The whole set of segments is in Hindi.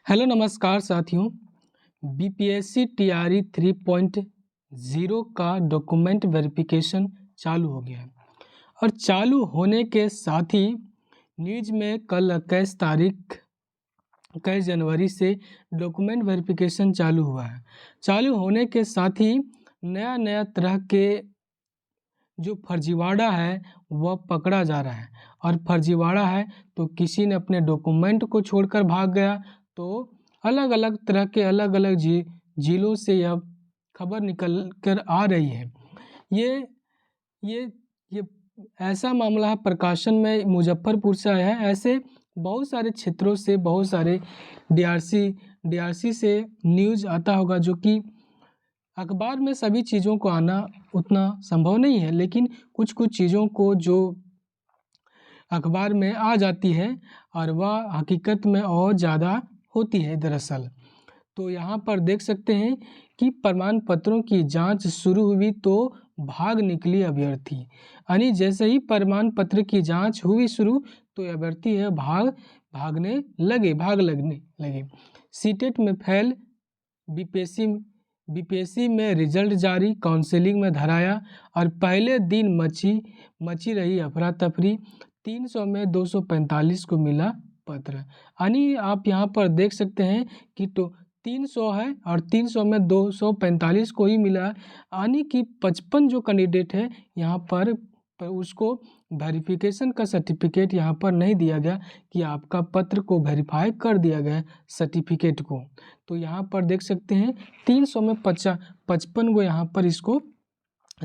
हेलो नमस्कार साथियों। बीपीएससी टीआरई 3.0 का डॉक्यूमेंट वेरिफिकेशन चालू हो गया है और चालू होने के साथ ही न्यूज़ में कल 21 जनवरी से डॉक्यूमेंट वेरिफिकेशन चालू हुआ है। चालू होने के साथ ही नया नया तरह के जो फर्जीवाड़ा है वह पकड़ा जा रहा है और फर्जीवाड़ा है तो किसी ने अपने डॉक्यूमेंट को छोड़कर भाग गया तो अलग अलग तरह के अलग अलग जिलों से यह खबर निकल कर आ रही है। ये ये ये ऐसा मामला है प्रकाशन में मुजफ्फरपुर से आया है। ऐसे बहुत सारे क्षेत्रों से बहुत सारे डीआरसी से न्यूज़ आता होगा जो कि अखबार में सभी चीज़ों को आना उतना संभव नहीं है, लेकिन कुछ कुछ चीज़ों को जो अखबार में आ जाती है और वह हकीकत में और ज़्यादा होती है दरअसल। तो यहाँ पर देख सकते हैं कि प्रमाण पत्रों की जांच शुरू हुई तो भाग निकली अभ्यर्थी। यानी जैसे ही प्रमाण पत्र की जांच हुई शुरू तो अभ्यर्थी है भाग लगने लगे। सीटेट में फेल, बीपीएससी में रिजल्ट जारी, काउंसलिंग में धराया और पहले दिन मची रही अफरा तफरी। 300 में 245 को मिला पत्र। यानी आप यहाँ पर देख सकते हैं कि तो 300 है और 300 में 245 को ही मिला, यानी कि 55 जो कैंडिडेट है यहाँ पर उसको वेरिफिकेशन का सर्टिफिकेट यहाँ पर नहीं दिया गया कि आपका पत्र को वेरीफाई कर दिया गया सर्टिफिकेट को। तो यहाँ पर देख सकते हैं 300 में 55 को यहाँ पर इसको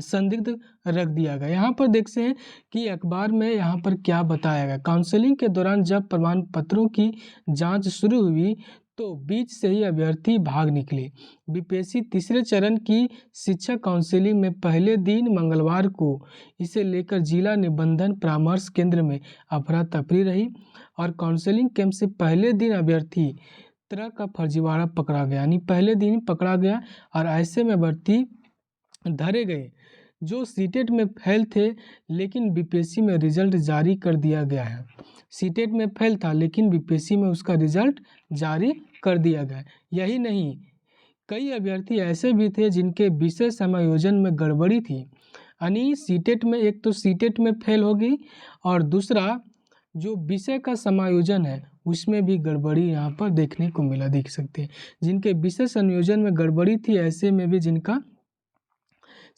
संदिग्ध रख दिया गया। यहाँ पर देखते हैं कि अखबार में यहाँ पर क्या बताया गया। काउंसलिंग के दौरान जब प्रमाण पत्रों की जांच शुरू हुई तो बीच से ही अभ्यर्थी भाग निकले। बीपीएससी तीसरे चरण की शिक्षक काउंसलिंग में पहले दिन मंगलवार को इसे लेकर जिला निबंधन परामर्श केंद्र में अफरा तफरी रही और काउंसलिंग कैंप से पहले दिन अभ्यर्थी तरह का फर्जीवाड़ा पकड़ा गया, यानी पहले दिन पकड़ा गया और ऐसे में अभ्यर्थी धरे गए जो सीटेट में फेल थे लेकिन बीपीएससी में रिजल्ट जारी कर दिया गया है। सीटेट में फेल था लेकिन बीपीएससी में उसका रिजल्ट जारी कर दिया गया। यही नहीं, कई अभ्यर्थी ऐसे भी थे जिनके विषय समायोजन में गड़बड़ी थी। यानी सीटेट में एक तो सीटेट में फेल हो गई और दूसरा जो विषय का समायोजन है उसमें भी गड़बड़ी यहाँ पर देखने को मिला। देख सकते हैं जिनके विषय संयोजन में गड़बड़ी थी, ऐसे में भी जिनका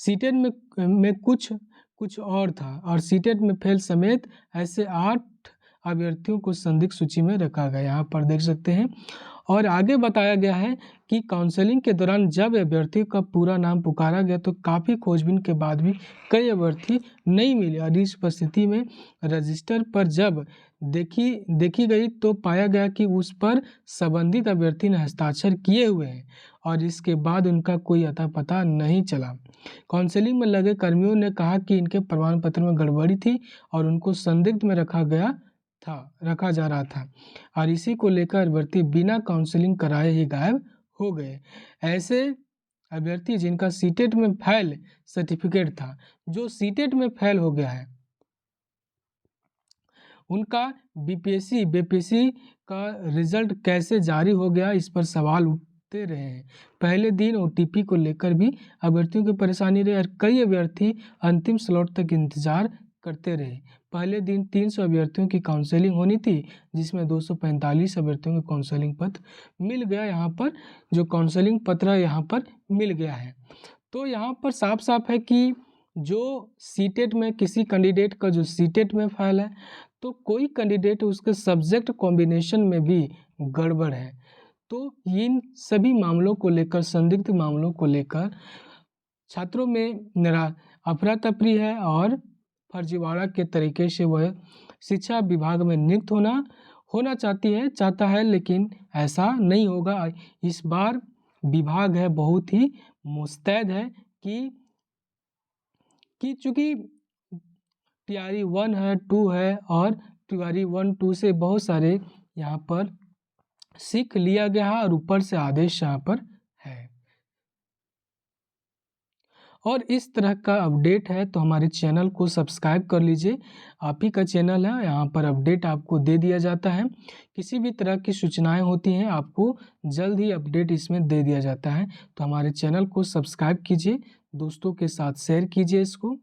सीटेट में कुछ और था और सीटेट में फेल समेत ऐसे 8 अभ्यर्थियों को संदिग्ध सूची में रखा गया, यहाँ पर देख सकते हैं। और आगे बताया गया है कि काउंसलिंग के दौरान जब अभ्यर्थी का पूरा नाम पुकारा गया तो काफ़ी खोजबीन के बाद भी कई अभ्यर्थी नहीं मिले और इस परिस्थिति में रजिस्टर पर जब देखी गई तो पाया गया कि उस पर संबंधित अभ्यर्थी ने हस्ताक्षर किए हुए हैं और इसके बाद उनका कोई अता पता नहीं चला। काउंसलिंग में लगे कर्मियों ने कहा कि इनके प्रमाण पत्र में गड़बड़ी थी और उनको संदिग्ध में रखा जा रहा था और इसी को लेकर अभ्यर्थी बिना काउंसलिंग कराए ही गायब हो गए। ऐसे अभ्यर्थी जिनका सीटेट में फेल सर्टिफिकेट था, जो सीटेट में फेल हो गया है, उनका बीपीएससी का रिजल्ट कैसे जारी हो गया, इस पर सवाल उठते रहे हैं। पहले दिन ओटीपी को लेकर भी अभ्यर्थियों की परेशानी रही और कई अभ्यर्थी अंतिम स्लॉट तक इंतजार करते रहे। पहले दिन 300 अभ्यर्थियों की काउंसलिंग होनी थी जिसमें 245 अभ्यर्थियों को काउंसलिंग पत्र मिल गया। यहाँ पर जो काउंसलिंग पत्र यहाँ पर मिल गया है तो यहाँ पर साफ साफ है कि जो सीटेट में किसी कैंडिडेट का जो सीटेट में फेल है तो कोई कैंडिडेट उसके सब्जेक्ट कॉम्बिनेशन में भी गड़बड़ है। तो इन सभी मामलों को लेकर, संदिग्ध मामलों को लेकर छात्रों में अफरा तफरी है और फर्जीवाड़ा के तरीके से वह शिक्षा विभाग में नियुक्त होना चाहता है लेकिन ऐसा नहीं होगा। इस बार विभाग है बहुत ही मुस्तैद है कि चूँकि टीआरई 1 है, 2 है और टीआरई 1, 2 से बहुत सारे यहाँ पर सीख लिया गया है और ऊपर से आदेश यहाँ पर है। और इस तरह का अपडेट है तो हमारे चैनल को सब्सक्राइब कर लीजिए। आप ही का चैनल है, यहाँ पर अपडेट आपको दे दिया जाता है। किसी भी तरह की सूचनाएं होती हैं आपको जल्द ही अपडेट इसमें दे दिया जाता है। तो हमारे चैनल को सब्सक्राइब कीजिए, दोस्तों के साथ शेयर कीजिए इसको।